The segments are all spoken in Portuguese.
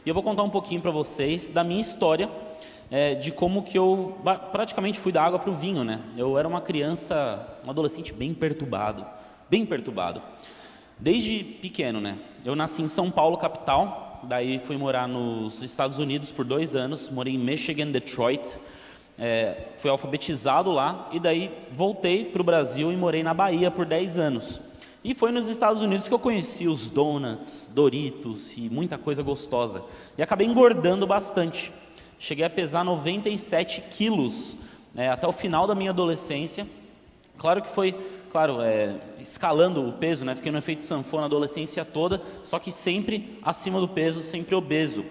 E eu vou contar um pouquinho para vocês da minha história, de como que eu praticamente fui da água para o vinho, né? Eu era uma criança, um adolescente bem perturbado, bem perturbado. Desde pequeno, né? Eu nasci em São Paulo, capital, daí fui morar nos Estados Unidos por 2 anos, morei em Michigan, Detroit, fui alfabetizado lá, e daí voltei para o Brasil e morei na Bahia por 10 anos. E foi nos Estados Unidos que eu conheci os donuts, Doritos e muita coisa gostosa. E acabei engordando bastante. Cheguei a pesar 97 quilos, até o final da minha adolescência. Claro que foi, escalando o peso, né? Fiquei no efeito sanfona a adolescência toda, só que sempre acima do peso, sempre obeso.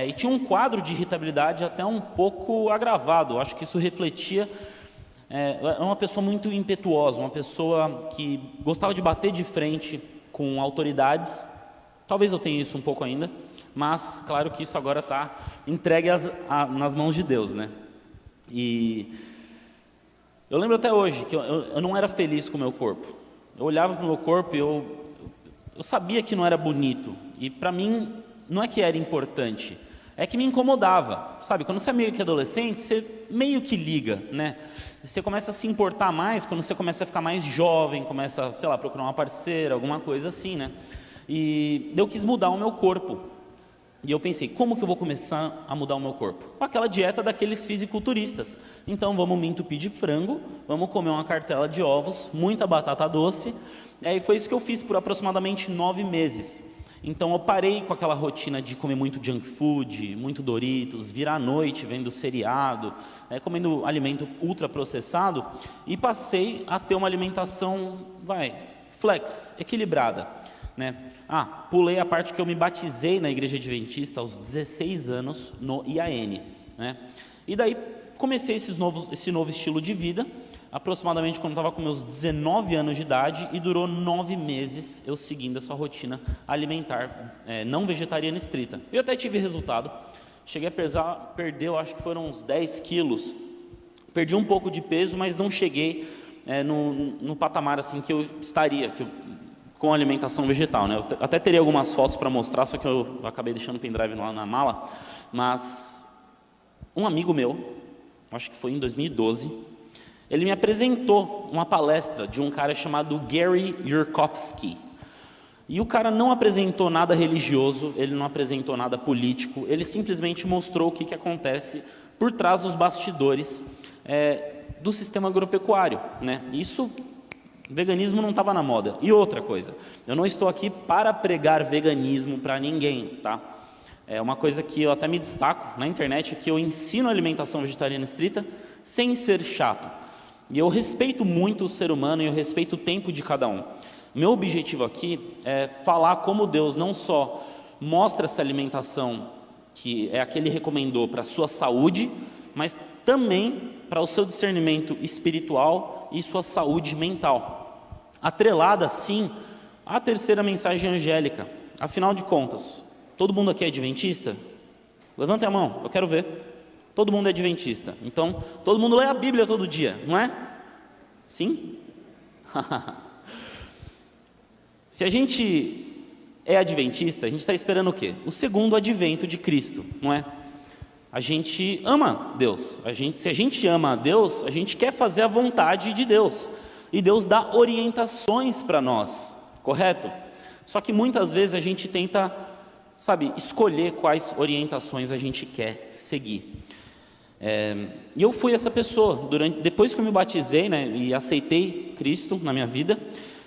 E tinha um quadro de irritabilidade até um pouco agravado. Acho que isso refletia... Era uma pessoa muito impetuosa, uma pessoa que gostava de bater de frente com autoridades. Talvez eu tenha isso um pouco ainda, mas claro que isso agora está entregue nas mãos de Deus, né? E eu lembro até hoje que eu não era feliz com o meu corpo. Eu olhava para o meu corpo e eu sabia que não era bonito. E para mim, não é que era importante, é que me incomodava. Sabe, quando você é meio que adolescente, você meio que liga, né? Você começa a se importar mais quando você começa a ficar mais jovem, começa, sei lá, procurar uma parceira, alguma coisa assim, né? E eu quis mudar o meu corpo. E eu pensei, como que eu vou começar a mudar o meu corpo? Com aquela dieta daqueles fisiculturistas. Então vamos me entupir de frango, vamos comer uma cartela de ovos, muita batata doce. E foi isso que eu fiz por aproximadamente 9 meses. Então eu parei com aquela rotina de comer muito junk food, muito Doritos, virar à noite vendo seriado, comendo alimento ultraprocessado, e passei a ter uma alimentação, flex, equilibrada, né? Pulei a parte que eu me batizei na Igreja Adventista aos 16 anos no IAN, né? E daí comecei esse novo estilo de vida, aproximadamente quando estava com meus 19 anos de idade, e durou 9 meses eu seguindo essa rotina alimentar, não vegetariana estrita. Eu até tive resultado, cheguei a perder, eu acho que foram uns 10 quilos, perdi um pouco de peso, mas não cheguei no patamar assim que eu estaria, com alimentação vegetal, né? Eu até teria algumas fotos para mostrar, só que eu acabei deixando o pendrive lá na mala, mas um amigo meu, acho que foi em 2012, ele me apresentou uma palestra de um cara chamado Gary Yurkovsky. E o cara não apresentou nada religioso, ele não apresentou nada político, ele simplesmente mostrou o que acontece por trás dos bastidores do sistema agropecuário, né? Isso, veganismo não estava na moda. E outra coisa, eu não estou aqui para pregar veganismo para ninguém, tá? É uma coisa que eu até me destaco na internet, é que eu ensino alimentação vegetariana estrita sem ser chato. E eu respeito muito o ser humano e eu respeito o tempo de cada um. Meu objetivo aqui é falar como Deus não só mostra essa alimentação que é a que Ele recomendou para a sua saúde, mas também para o seu discernimento espiritual e sua saúde mental. Atrelada, sim, à terceira mensagem angélica. Afinal de contas, todo mundo aqui é adventista? Levantem a mão, eu quero ver. Todo mundo é adventista, então todo mundo lê a Bíblia todo dia, não é? Sim? Se a gente é adventista, a gente está esperando o quê? O segundo advento de Cristo, não é? A gente ama Deus, se a gente ama a Deus, a gente quer fazer a vontade de Deus, e Deus dá orientações para nós, correto? Só que muitas vezes a gente tenta, escolher quais orientações a gente quer seguir. E eu fui essa pessoa, depois que eu me batizei, né, e aceitei Cristo na minha vida,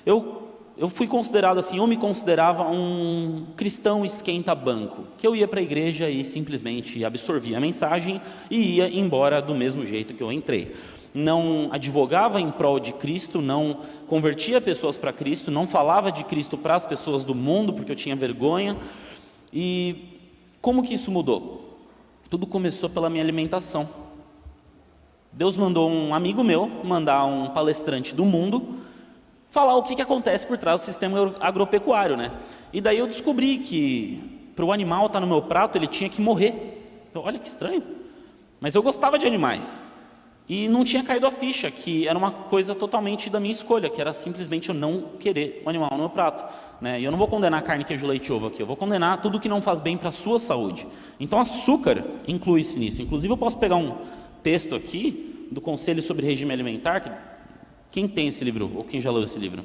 eu fui considerado assim, eu me considerava um cristão esquenta-banco, que eu ia para a igreja e simplesmente absorvia a mensagem e ia embora do mesmo jeito que eu entrei. Não advogava em prol de Cristo, não convertia pessoas para Cristo, não falava de Cristo para as pessoas do mundo, porque eu tinha vergonha. E como que isso mudou? Tudo começou pela minha alimentação. Deus mandou um amigo meu, mandar um palestrante do mundo, falar o que acontece por trás do sistema agropecuário, né? E daí eu descobri que para o animal estar no meu prato, ele tinha que morrer. Então, olha que estranho. Mas eu gostava de animais. E não tinha caído a ficha, que era uma coisa totalmente da minha escolha, que era simplesmente eu não querer o animal no meu prato, né? E eu não vou condenar carne, queijo, leite e ovo aqui, eu vou condenar tudo que não faz bem para a sua saúde. Então açúcar inclui-se nisso. Inclusive eu posso pegar um texto aqui do Conselho sobre Regime Alimentar, quem tem esse livro, ou quem já leu esse livro?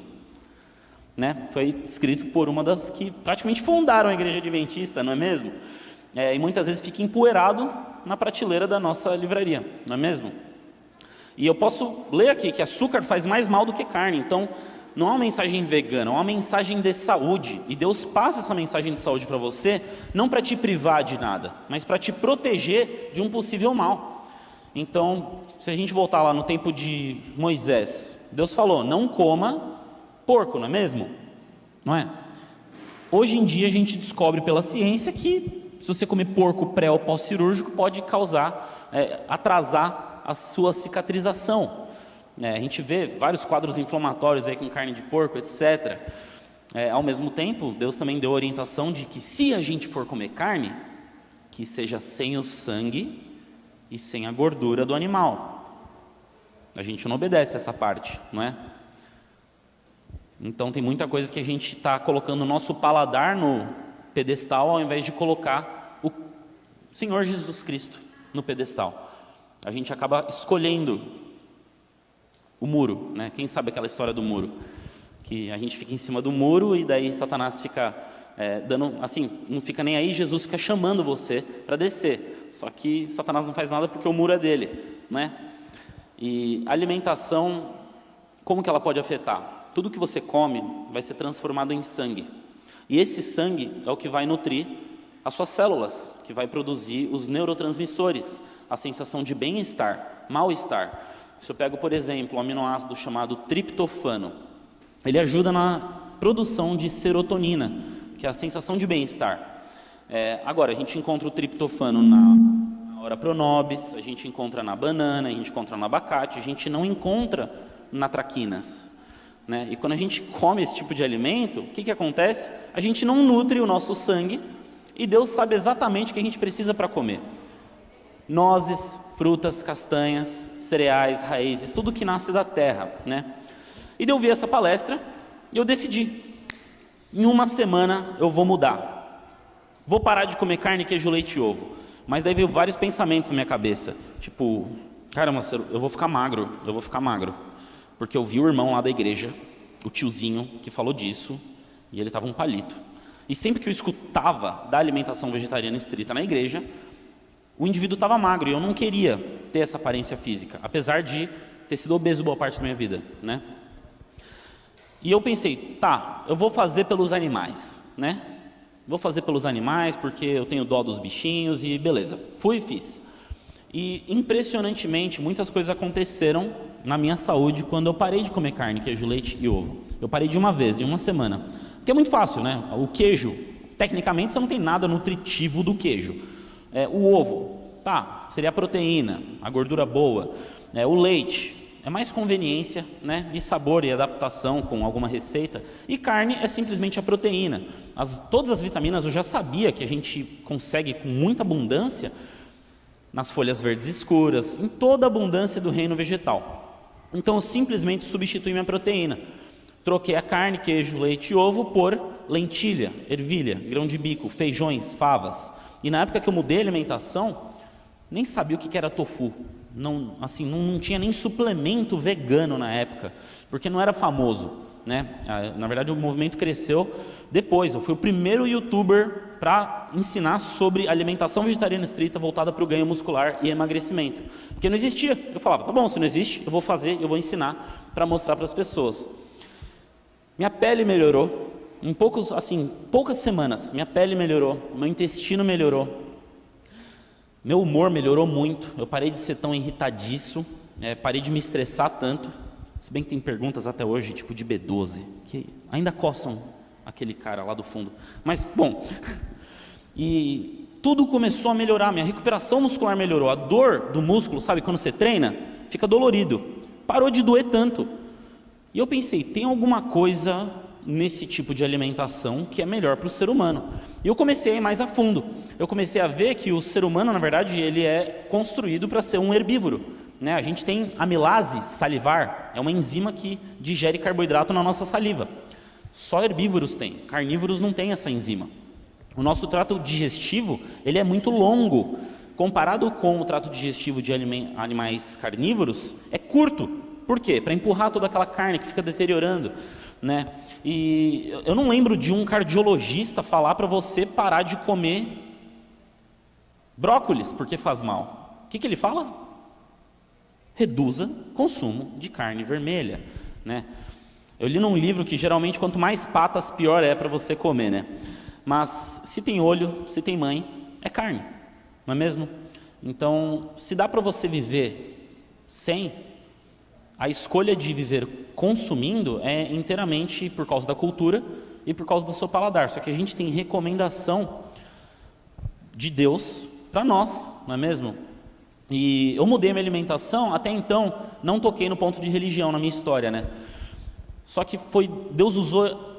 Né? Foi escrito por uma das que praticamente fundaram a Igreja Adventista, não é mesmo? E muitas vezes fica empoeirado na prateleira da nossa livraria, não é mesmo? E eu posso ler aqui que açúcar faz mais mal do que carne. Então, não é uma mensagem vegana, é uma mensagem de saúde. E Deus passa essa mensagem de saúde para você, não para te privar de nada, mas para te proteger de um possível mal. Então, se a gente voltar lá no tempo de Moisés, Deus falou, não coma porco, não é mesmo? Não é? Hoje em dia a gente descobre pela ciência que se você comer porco pré ou pós-cirúrgico pode causar, atrasar a sua cicatrização. A gente vê vários quadros inflamatórios aí com carne de porco, etc. Ao mesmo tempo, Deus também deu a orientação de que se a gente for comer carne, que seja sem o sangue e sem a gordura do animal. A gente não obedece essa parte, não é? Então tem muita coisa que a gente está colocando o nosso paladar no pedestal ao invés de colocar o Senhor Jesus Cristo no pedestal. A gente acaba escolhendo o muro, né? Quem sabe aquela história do muro? Que a gente fica em cima do muro e daí Satanás fica dando, assim, não fica nem aí, Jesus fica chamando você para descer. Só que Satanás não faz nada porque o muro é dele, né? E a alimentação, como que ela pode afetar? Tudo que você come vai ser transformado em sangue. E esse sangue é o que vai nutrir as suas células, que vai produzir os neurotransmissores, a sensação de bem-estar, mal-estar. Se eu pego, por exemplo, um aminoácido chamado triptofano, ele ajuda na produção de serotonina, que é a sensação de bem-estar. Agora, a gente encontra o triptofano na Ora Pronobis, a gente encontra na banana, a gente encontra no abacate, a gente não encontra na traquinas. Né? E quando a gente come esse tipo de alimento, o que acontece? A gente não nutre o nosso sangue e Deus sabe exatamente o que a gente precisa para comer. Nozes, frutas, castanhas, cereais, raízes, tudo que nasce da terra, né? E eu vi essa palestra e eu decidi, em uma semana eu vou mudar. Vou parar de comer carne, queijo, leite e ovo. Mas daí veio vários pensamentos na minha cabeça, tipo, caramba, eu vou ficar magro, porque eu vi o irmão lá da igreja, o tiozinho, que falou disso, e ele estava um palito. E sempre que eu escutava da alimentação vegetariana estrita na igreja, o indivíduo estava magro e eu não queria ter essa aparência física, apesar de ter sido obeso boa parte da minha vida, né? E eu pensei, tá, eu vou fazer pelos animais, né? Vou fazer pelos animais porque eu tenho dó dos bichinhos e beleza. Fui e fiz. E impressionantemente muitas coisas aconteceram na minha saúde quando eu parei de comer carne, queijo, leite e ovo. Eu parei de uma vez, em uma semana. Porque é muito fácil, né? O queijo, tecnicamente você não tem nada nutritivo do queijo. O ovo, tá, seria a proteína, a gordura boa. O leite, é mais conveniência, né? E sabor e adaptação com alguma receita. E carne é simplesmente a proteína. Todas as vitaminas eu já sabia que a gente consegue com muita abundância nas folhas verdes escuras, em toda a abundância do reino vegetal. Então eu simplesmente substituí minha proteína. Troquei a carne, queijo, leite e ovo por lentilha, ervilha, grão de bico, feijões, favas. E na época que eu mudei a alimentação, nem sabia o que era tofu. Não tinha nem suplemento vegano na época, porque não era famoso, né? Na verdade o movimento cresceu depois. Eu fui o primeiro youtuber para ensinar sobre alimentação vegetariana estrita voltada para o ganho muscular e emagrecimento, porque não existia. Eu falava, tá bom, se não existe, eu vou fazer, eu vou ensinar para mostrar para as pessoas. Minha pele melhorou, em poucas semanas, minha pele melhorou, meu intestino melhorou, meu humor melhorou muito, eu parei de ser tão irritadiço, parei de me estressar tanto, se bem que tem perguntas até hoje, tipo de B12, que ainda coçam aquele cara lá do fundo, mas bom, e tudo começou a melhorar, minha recuperação muscular melhorou, a dor do músculo, sabe, quando você treina, fica dolorido, parou de doer tanto, e eu pensei, tem alguma coisa nesse tipo de alimentação que é melhor para o ser humano. E eu comecei a ir mais a fundo. Eu comecei a ver que o ser humano, na verdade, ele é construído para ser um herbívoro, né? A gente tem amilase salivar, é uma enzima que digere carboidrato na nossa saliva. Só herbívoros têm, carnívoros não têm essa enzima. O nosso trato digestivo, ele é muito longo. Comparado com o trato digestivo de animais carnívoros, é curto. Por quê? Para empurrar toda aquela carne que fica deteriorando, né? E eu não lembro de um cardiologista falar para você parar de comer brócolis, porque faz mal. O que ele fala? Reduza o consumo de carne vermelha, né? Eu li num livro que geralmente quanto mais patas, pior é para você comer, né? Mas se tem olho, se tem mãe, é carne, não é mesmo? Então, se dá para você viver sem, a escolha de viver consumindo é inteiramente por causa da cultura e por causa do seu paladar. Só que a gente tem recomendação de Deus para nós, não é mesmo? E eu mudei a minha alimentação, até então não toquei no ponto de religião na minha história, né? Só que Deus usou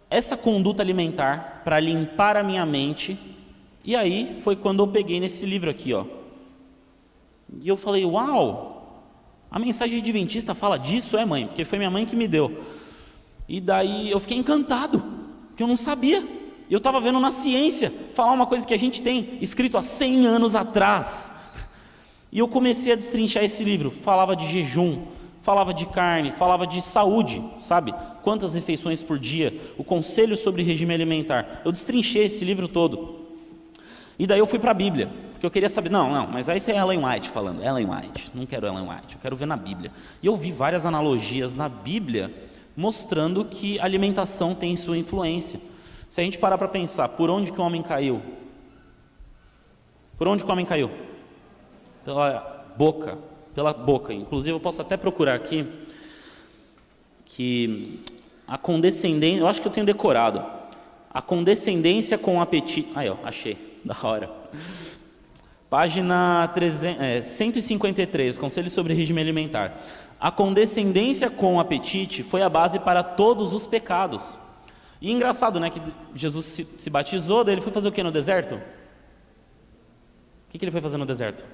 essa conduta alimentar para limpar a minha mente, e aí foi quando eu peguei nesse livro aqui, ó. E eu falei, uau, a mensagem adventista fala disso, mãe? Porque foi minha mãe que me deu. E daí eu fiquei encantado, porque eu não sabia. Eu estava vendo na ciência falar uma coisa que a gente tem escrito há 100 anos atrás. E eu comecei a destrinchar esse livro. Falava de jejum, falava de carne, falava de saúde, sabe? Quantas refeições por dia, o conselho sobre regime alimentar. Eu destrinchei esse livro todo. E daí eu fui para a Bíblia, porque eu queria saber, mas aí isso é Ellen White falando. Ellen White, não quero Ellen White, eu quero ver na Bíblia. E eu vi várias analogias na Bíblia mostrando que a alimentação tem sua influência. Se a gente parar para pensar, por onde que o homem caiu? Por onde que o homem caiu? Pela boca. Inclusive eu posso até procurar aqui que a condescendência, eu acho que eu tenho decorado, a condescendência com o apetite. Aí, ó, achei, da hora. Página 153, Conselho sobre Regime Alimentar. A condescendência com o apetite foi a base para todos os pecados. E engraçado, né, que Jesus se batizou, daí ele foi fazer o que no deserto? O que ele foi fazer no deserto?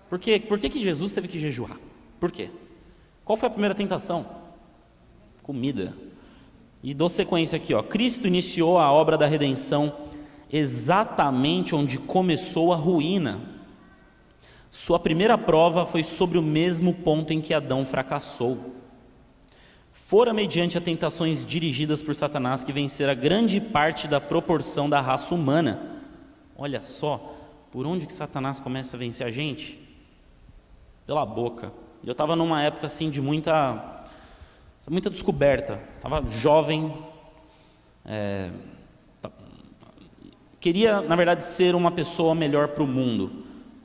Por que Jesus teve que jejuar? Por quê? Qual foi a primeira tentação? Comida. E dou sequência aqui, ó. Cristo iniciou a obra da redenção exatamente onde começou a ruína. Sua primeira prova foi sobre o mesmo ponto em que Adão fracassou. Fora mediante a tentações dirigidas por Satanás que vencera grande parte da proporção da raça humana. Olha só, por onde que Satanás começa a vencer a gente? Pela boca. Eu estava numa época assim de muita descoberta. Estava jovem, queria na verdade ser uma pessoa melhor para o mundo.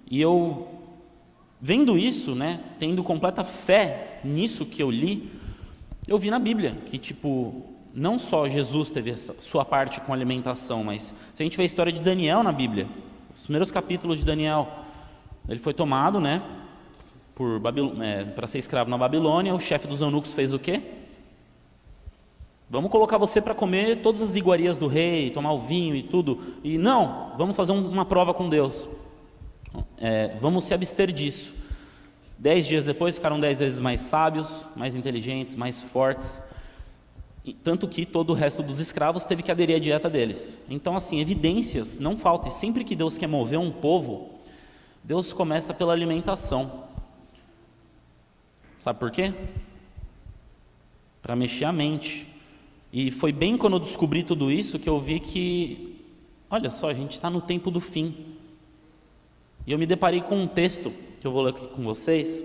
E eu vendo isso, né, tendo completa fé nisso que eu li, eu vi na Bíblia que não só Jesus teve sua parte com alimentação, mas se a gente vê a história de Daniel na Bíblia, os primeiros capítulos de Daniel, ele foi tomado, né, para ser escravo na Babilônia. O chefe dos eunucos fez o quê? Vamos colocar você para comer todas as iguarias do rei, tomar o vinho e tudo. E não, vamos fazer uma prova com Deus. Vamos se abster disso. 10 dias depois ficaram 10 vezes mais sábios, mais inteligentes, mais fortes. Tanto que todo o resto dos escravos teve que aderir à dieta deles. Então, assim, evidências não faltam. E sempre que Deus quer mover um povo, Deus começa pela alimentação. Sabe por quê? Para mexer a mente. E foi bem quando eu descobri tudo isso que eu vi que, olha só, a gente está no tempo do fim. E eu me deparei com um texto que eu vou ler aqui com vocês,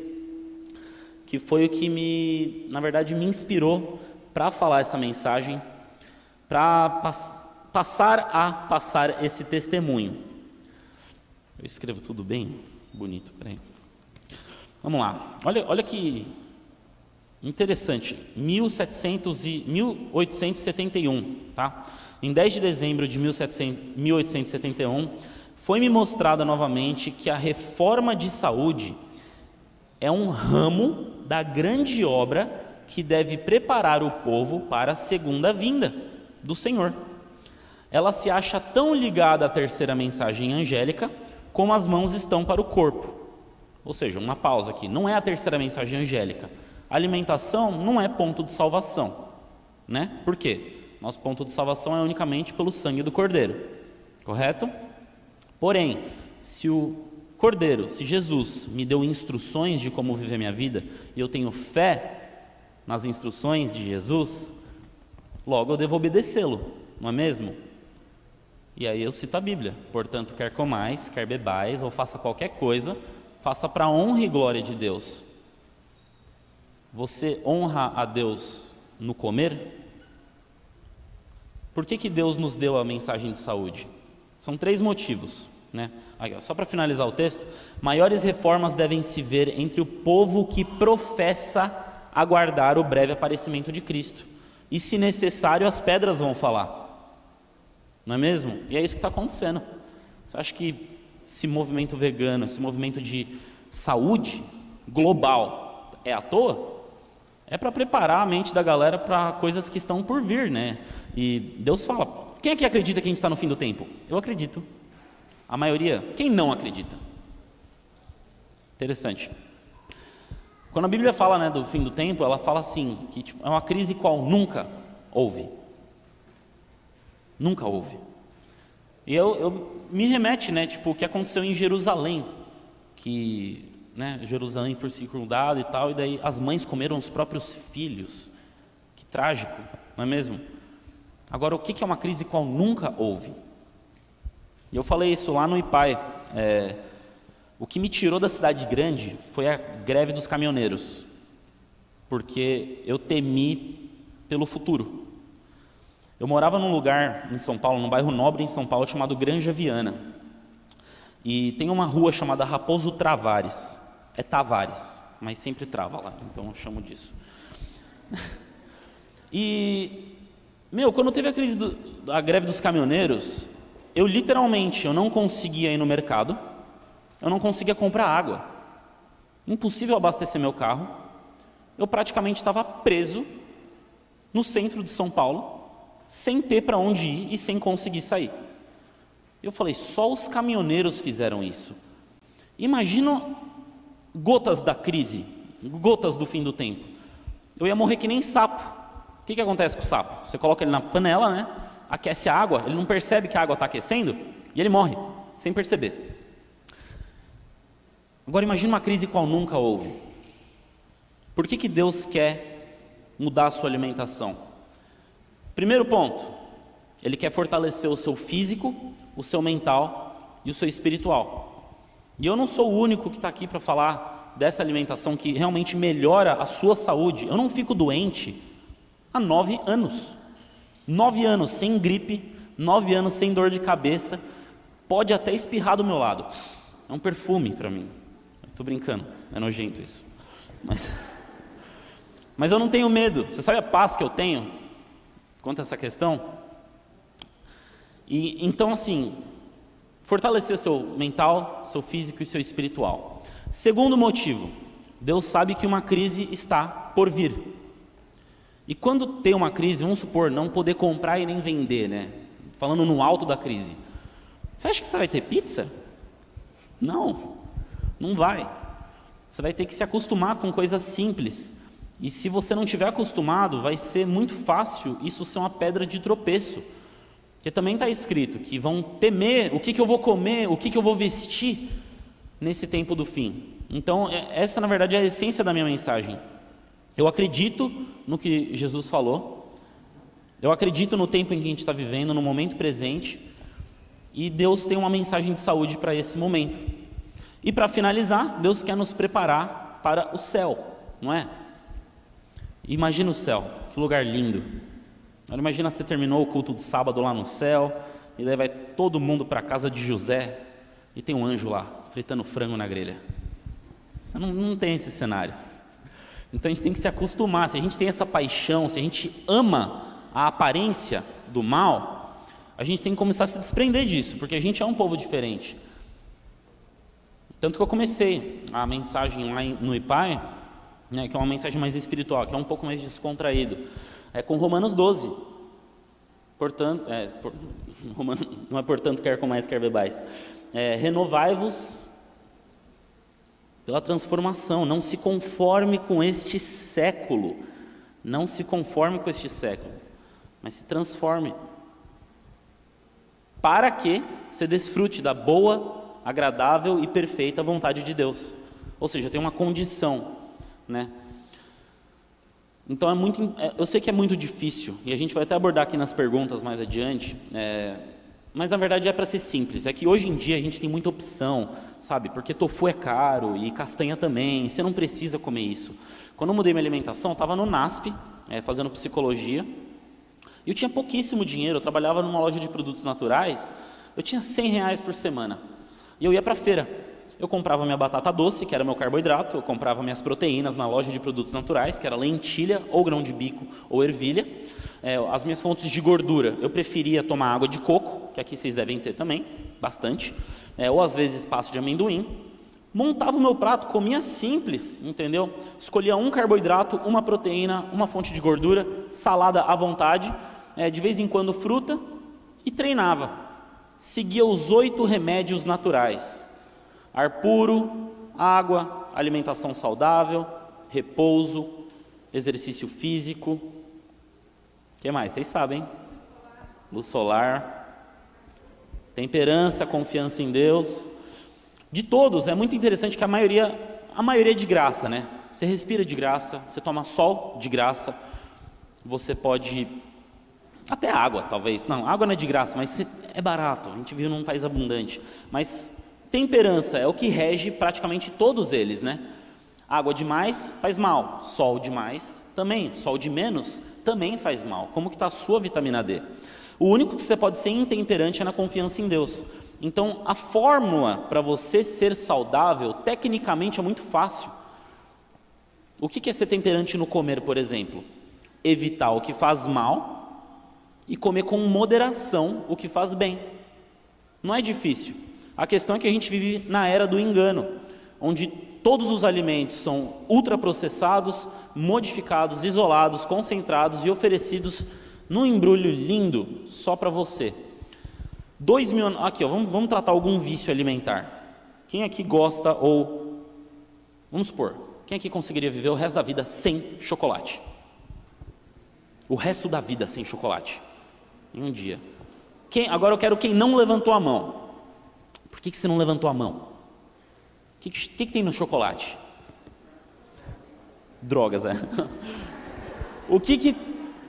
que foi o que na verdade me inspirou para falar essa mensagem, para passar esse testemunho. Eu escrevo tudo bem bonito, peraí. Vamos lá, olha que interessante, 1871, tá? Em 10 de dezembro de 1871, foi-me mostrada novamente que a reforma de saúde é um ramo da grande obra que deve preparar o povo para a segunda vinda do Senhor. Ela se acha tão ligada à terceira mensagem angélica como as mãos estão para o corpo. Ou seja, uma pausa aqui, não é a terceira mensagem angélica. A alimentação não é ponto de salvação, né? Por quê? Nosso ponto de salvação é unicamente pelo sangue do Cordeiro, correto? Porém, se o Cordeiro, se Jesus me deu instruções de como viver minha vida, e eu tenho fé nas instruções de Jesus, logo eu devo obedecê-lo, não é mesmo? E aí eu cito a Bíblia: portanto, quer comais, quer bebais, ou faça qualquer coisa, faça para a honra e glória de Deus. Você honra a Deus no comer? Por que Deus nos deu a mensagem de saúde? São 3 motivos, né? Aí, só para finalizar o texto: maiores reformas devem se ver entre o povo que professa aguardar o breve aparecimento de Cristo, e se necessário as pedras vão falar, não é mesmo? E é isso que está acontecendo. Você acha que esse movimento vegano, esse movimento de saúde global é à toa? É para preparar a mente da galera para coisas que estão por vir, né? E Deus fala: quem é que acredita que a gente está no fim do tempo? Eu acredito. A maioria. Quem não acredita? Interessante. Quando a Bíblia fala, né, do fim do tempo, ela fala assim, que tipo, é uma crise qual nunca houve. Nunca houve. E eu me remete, né, tipo, o que aconteceu em Jerusalém, que, né, Jerusalém foi circundada e tal, e daí as mães comeram os próprios filhos. Que trágico, não é mesmo? Agora, o que é uma crise qual nunca houve? Eu falei isso lá no IPAE. O que me tirou da cidade grande foi a greve dos caminhoneiros, porque eu temi pelo futuro. Eu morava num lugar em São Paulo, num bairro nobre em São Paulo, chamado Granja Viana. E tem uma rua chamada Raposo Travares. É Tavares, mas sempre trava lá, então eu chamo disso. E, quando teve a crise da greve dos caminhoneiros, eu literalmente não conseguia ir no mercado, eu não conseguia comprar água. Impossível abastecer meu carro. Eu praticamente estava preso no centro de São Paulo, sem ter para onde ir e sem conseguir sair. Eu falei: só os caminhoneiros fizeram isso. Imagina gotas da crise, gotas do fim do tempo. Eu ia morrer que nem sapo. O que acontece com o sapo? Você coloca ele na panela, né? Aquece a água, ele não percebe que a água está aquecendo e ele morre, sem perceber. Agora imagine uma crise qual nunca houve. Por que Deus quer mudar a sua alimentação? Primeiro ponto, Ele quer fortalecer o seu físico, o seu mental e o seu espiritual. E eu não sou o único que está aqui para falar dessa alimentação que realmente melhora a sua saúde. Eu não fico doente há 9 anos. 9 anos sem gripe, 9 anos sem dor de cabeça, pode até espirrar do meu lado. É um perfume para mim. Estou brincando, é nojento isso. Mas eu não tenho medo. Você sabe a paz que eu tenho quanto a essa questão? E então, assim, fortalecer seu mental, seu físico e seu espiritual. Segundo motivo, Deus sabe que uma crise está por vir. E quando tem uma crise, vamos supor, não poder comprar e nem vender, né? Falando no alto da crise. Você acha que você vai ter pizza? Não, não vai. Você vai ter que se acostumar com coisas simples. E se você não estiver acostumado, vai ser muito fácil isso ser uma pedra de tropeço. Porque também está escrito que vão temer o que eu vou comer, o que eu vou vestir nesse tempo do fim. Então, essa na verdade é a essência da minha mensagem. Eu acredito no que Jesus falou, eu acredito no tempo em que a gente está vivendo, no momento presente, e Deus tem uma mensagem de saúde para esse momento. E para finalizar, Deus quer nos preparar para o céu, não é? Imagina o céu, que lugar lindo. Agora imagina você terminou o culto de sábado lá no céu, e daí vai todo mundo para a casa de José, e tem um anjo lá, fritando frango na grelha. Você não tem esse cenário. Então a gente tem que se acostumar. Se a gente tem essa paixão, se a gente ama a aparência do mal, a gente tem que começar a se desprender disso, porque a gente é um povo diferente. Tanto que eu comecei a mensagem lá no IPAE, né, que é uma mensagem mais espiritual, que é um pouco mais descontraído, com Romanos 12. Portanto, não é portanto quer comais, quer bebais. Renovai-vos pela transformação. Não se conforme com este século. Não se conforme com este século, mas se transforme. Para que você desfrute da boa, agradável e perfeita vontade de Deus. Ou seja, tem uma condição, né? Então eu sei que é muito difícil, e a gente vai até abordar aqui nas perguntas mais adiante, mas na verdade é para ser simples. É que hoje em dia a gente tem muita opção, sabe? Porque tofu é caro e castanha também, você não precisa comer isso. Quando eu mudei minha alimentação, eu estava no NASP, fazendo psicologia, e eu tinha pouquíssimo dinheiro. Eu trabalhava numa loja de produtos naturais, eu tinha R$100 por semana, e eu ia para a feira. Eu comprava minha batata doce, que era meu carboidrato, eu comprava minhas proteínas na loja de produtos naturais, que era lentilha, ou grão de bico, ou ervilha. As minhas fontes de gordura, eu preferia tomar água de coco, que aqui vocês devem ter também, bastante, ou às vezes pasto de amendoim. Montava o meu prato, comia simples, entendeu? Escolhia um carboidrato, uma proteína, uma fonte de gordura, salada à vontade, de vez em quando fruta, e treinava. Seguia os 8 remédios naturais: ar puro, água, alimentação saudável, repouso, exercício físico. O que mais? Vocês sabem. Luz solar, temperança, confiança em Deus. De todos, é muito interessante que a maioria é de graça, né? Você respira de graça, você toma sol de graça, você pode... Até água, talvez. Não, água não é de graça, mas é barato. A gente vive num país abundante. Mas temperança é o que rege praticamente todos eles, né? Água demais faz mal, sol demais também, sol de menos também faz mal. Como que está a sua vitamina D? O único que você pode ser intemperante é na confiança em Deus. Então, a fórmula para você ser saudável, tecnicamente, é muito fácil. O que é ser temperante no comer, por exemplo? Evitar o que faz mal e comer com moderação o que faz bem. Não é difícil. A questão é que a gente vive na era do engano, onde todos os alimentos são ultraprocessados, modificados, isolados, concentrados e oferecidos num embrulho lindo só para você. 2.000 anos... Aqui, ó, vamos tratar algum vício alimentar. Quem aqui gosta ou... Vamos supor, quem aqui conseguiria viver o resto da vida sem chocolate? O resto da vida sem chocolate? Em um dia. Agora eu quero quem não levantou a mão. Por que você não levantou a mão? O que tem no chocolate? Drogas,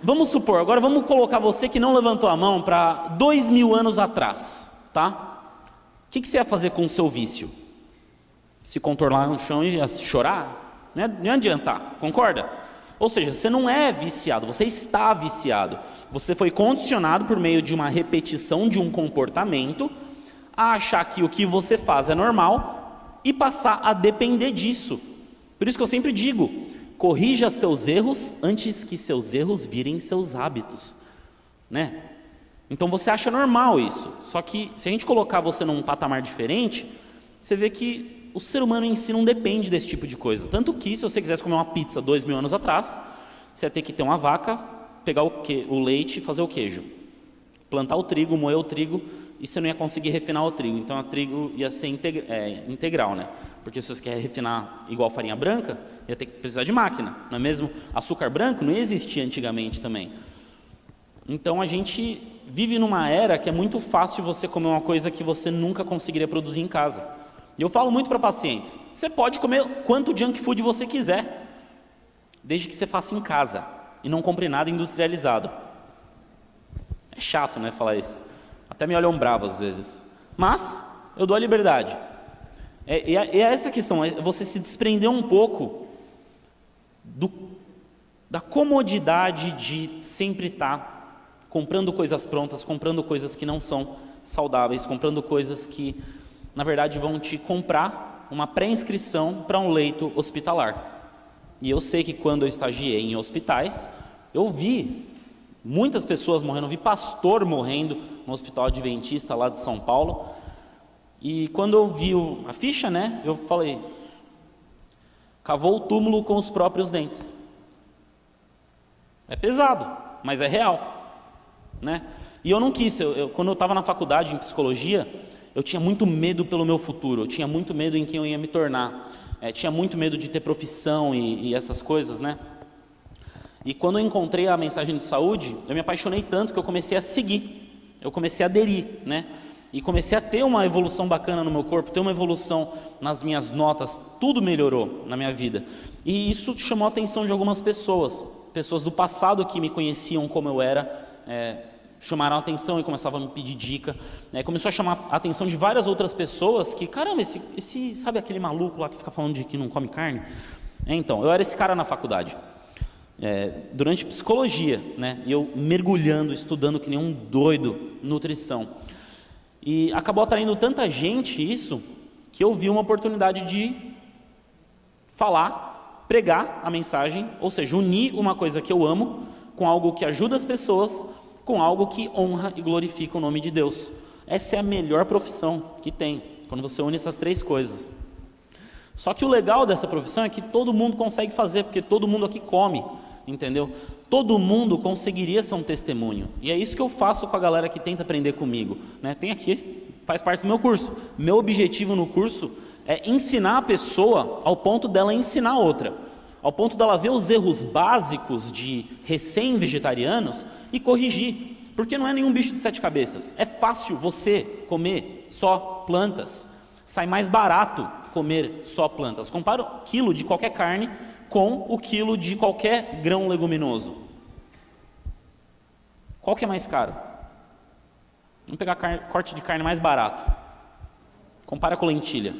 Vamos supor, agora vamos colocar você que não levantou a mão para 2.000 anos atrás, tá? O que você ia fazer com o seu vício? Se contornar no chão e chorar? Não ia adiantar, concorda? Ou seja, você não é viciado, você está viciado. Você foi condicionado por meio de uma repetição de um comportamento a achar que o que você faz é normal e passar a depender disso. Por isso que eu sempre digo, corrija seus erros antes que seus erros virem seus hábitos, né? Então você acha normal isso, só que se a gente colocar você num patamar diferente, você vê que o ser humano em si não depende desse tipo de coisa. Tanto que se você quisesse comer uma pizza 2.000 anos atrás, você ia ter que ter uma vaca, pegar o leite e fazer o queijo, plantar o trigo, moer o trigo, e você não ia conseguir refinar o trigo. Então o trigo ia ser integral, né? Porque se você quer refinar igual farinha branca, ia ter que precisar de máquina, não é mesmo? Açúcar branco não existia antigamente também. Então a gente vive numa era que é muito fácil você comer uma coisa que você nunca conseguiria produzir em casa. E eu falo muito para pacientes, você pode comer quanto junk food você quiser, desde que você faça em casa e não compre nada industrializado. É chato, né, falar isso. Até me olham bravo às vezes. Mas eu dou a liberdade. É essa a questão, é você se desprender um pouco da comodidade de sempre estar comprando coisas prontas, comprando coisas que não são saudáveis, comprando coisas que, na verdade, vão te comprar uma pré-inscrição para um leito hospitalar. E eu sei que quando eu estagiei em hospitais, eu vi muitas pessoas morrendo, eu vi pastor morrendo no hospital adventista lá de São Paulo. E quando eu vi a ficha, né, eu falei, cavou o túmulo com os próprios dentes. É pesado, mas é real, né? E eu não quis, quando eu estava na faculdade em psicologia, eu tinha muito medo pelo meu futuro, eu tinha muito medo em quem eu ia me tornar, tinha muito medo de ter profissão e essas coisas, né? E quando eu encontrei a mensagem de saúde, eu me apaixonei tanto que eu comecei a seguir, eu comecei a aderir, né? E comecei a ter uma evolução bacana no meu corpo, ter uma evolução nas minhas notas, tudo melhorou na minha vida. E isso chamou a atenção de algumas pessoas, pessoas do passado que me conheciam como eu era, chamaram a atenção e começavam a me pedir dica. Começou a chamar a atenção de várias outras pessoas que, caramba, sabe aquele maluco lá que fica falando de que não come carne? Então, eu era esse cara na faculdade, durante psicologia, né? E eu mergulhando, estudando que nem um doido, nutrição. E acabou atraindo tanta gente isso, que eu vi uma oportunidade de falar, pregar a mensagem, ou seja, unir uma coisa que eu amo com algo que ajuda as pessoas, com algo que honra e glorifica o nome de Deus. Essa é a melhor profissão que tem, quando você une essas três coisas. Só que o legal dessa profissão é que todo mundo consegue fazer, porque todo mundo aqui come, entendeu? Todo mundo conseguiria ser um testemunho. E é isso que eu faço com a galera que tenta aprender comigo, né? Tem aqui, faz parte do meu curso. Meu objetivo no curso é ensinar a pessoa ao ponto dela ensinar outra, ao ponto dela ver os erros básicos de recém-vegetarianos e corrigir, porque não é nenhum bicho de 7 cabeças. É fácil você comer só plantas, sai mais barato comer só plantas. Compara o quilo de qualquer carne com o quilo de qualquer grão leguminoso. Qual que é mais caro? Vamos pegar corte de carne mais barato, compara com lentilha.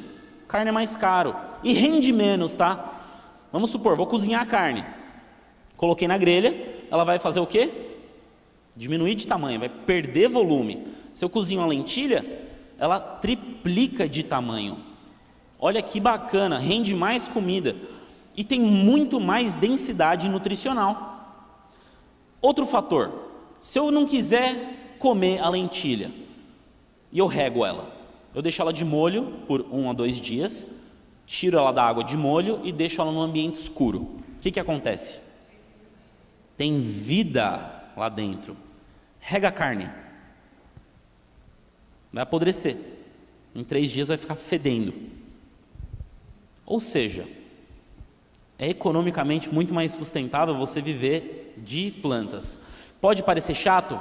Carne é mais caro e rende menos, tá? Vamos supor, vou cozinhar a carne, coloquei na grelha, ela vai fazer o quê? Diminuir de tamanho, vai perder volume. Se eu cozinho a lentilha, ela triplica de tamanho. Olha que bacana, rende mais comida e tem muito mais densidade nutricional. Outro fator, se eu não quiser comer a lentilha e eu rego ela, eu deixo ela de molho por 1 a 2 dias, tiro ela da água de molho e deixo ela num ambiente escuro. O que acontece? Tem vida lá dentro. Rega a carne, vai apodrecer, em 3 dias vai ficar fedendo. Ou seja, é economicamente muito mais sustentável você viver de plantas. Pode parecer chato?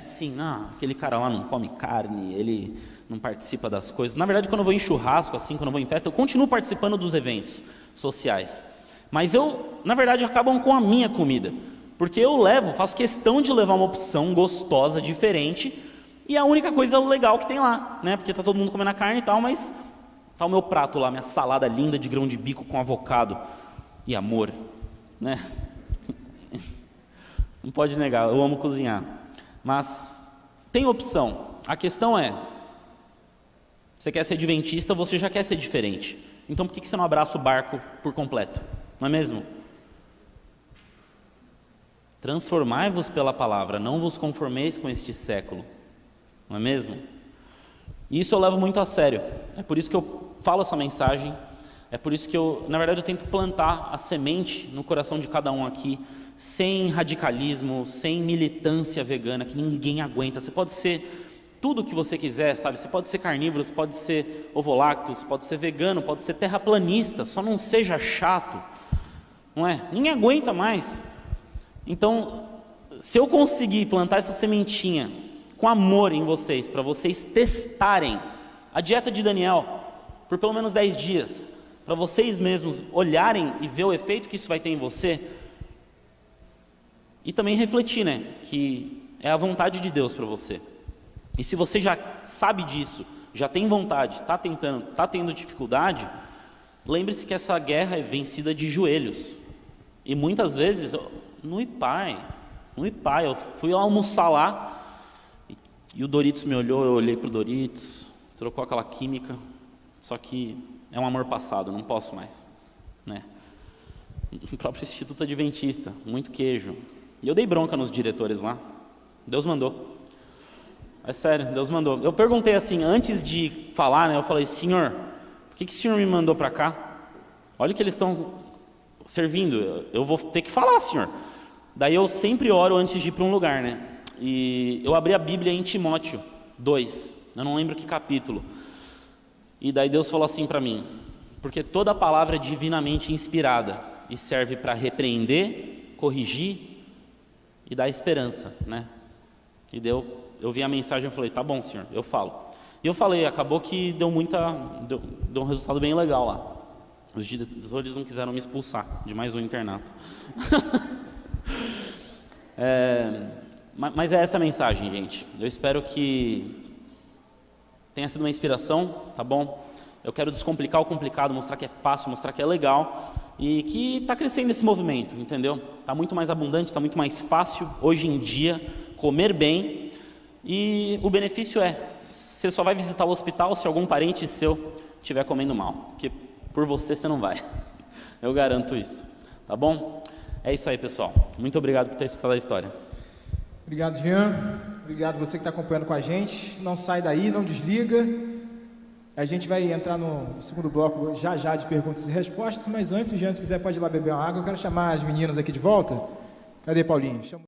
Sim, aquele cara lá não come carne, ele não participa das coisas. Na verdade, quando eu vou em churrasco, assim, quando eu vou em festa, eu continuo participando dos eventos sociais. Mas na verdade, acabam com a minha comida. Porque eu faço questão de levar uma opção gostosa, diferente, e é a única coisa legal que tem lá, né? Porque tá todo mundo comendo a carne e tal, mas tá o meu prato lá, minha salada linda de grão de bico com avocado e amor, né? Não pode negar, eu amo cozinhar. Mas tem opção. A questão é, você quer ser adventista, você já quer ser diferente. Então por que você não abraça o barco por completo? Não é mesmo? Transformai-vos pela palavra, não vos conformeis com este século. Não é mesmo? E isso eu levo muito a sério. É por isso que eu falo essa mensagem. É por isso que na verdade, eu tento plantar a semente no coração de cada um aqui, sem radicalismo, sem militância vegana, que ninguém aguenta. Você pode ser tudo o que você quiser, sabe? Você pode ser carnívoro, você pode ser ovolacto, você pode ser vegano, pode ser terraplanista, só não seja chato, não é? Ninguém aguenta mais. Então, se eu conseguir plantar essa sementinha com amor em vocês, para vocês testarem a dieta de Daniel por pelo menos 10 dias, para vocês mesmos olharem e ver o efeito que isso vai ter em você, e também refletir, né, que é a vontade de Deus para você. E se você já sabe disso, já tem vontade, está tentando, está tendo dificuldade, lembre-se que essa guerra é vencida de joelhos. E muitas vezes, no IPAI, eu fui almoçar lá, e o Doritos me olhou, eu olhei para o Doritos, trocou aquela química, só que é um amor passado, não posso mais, né? O próprio Instituto Adventista, muito queijo. E eu dei bronca nos diretores lá, Deus mandou. É sério, Deus mandou. Eu perguntei assim, antes de falar, né, eu falei, Senhor, por que o Senhor me mandou para cá? Olha o que eles estão servindo, eu vou ter que falar, Senhor. Daí eu sempre oro antes de ir para um lugar, né? E eu abri a Bíblia em Timóteo 2, eu não lembro que capítulo. E daí Deus falou assim para mim: porque toda palavra é divinamente inspirada e serve para repreender, corrigir e dar esperança, né? E eu vi a mensagem e falei: tá bom, Senhor, eu falo. E eu falei, acabou que deu um resultado bem legal lá. Os diretores não quiseram me expulsar de mais um internato. Mas é essa a mensagem, gente. Eu espero que tenha sido uma inspiração, tá bom? Eu quero descomplicar o complicado, mostrar que é fácil, mostrar que é legal e que está crescendo esse movimento, entendeu? Está muito mais abundante, está muito mais fácil hoje em dia comer bem, e o benefício é, você só vai visitar o hospital se algum parente seu estiver comendo mal, porque por você não vai. Eu garanto isso, tá bom? É isso aí, pessoal. Muito obrigado por ter escutado a história. Obrigado, Jean. Obrigado você que está acompanhando com a gente. Não sai daí, não desliga. A gente vai entrar no segundo bloco já de perguntas e respostas, mas antes, o Jean, se quiser, pode ir lá beber uma água. Eu quero chamar as meninas aqui de volta. Cadê, Paulinho?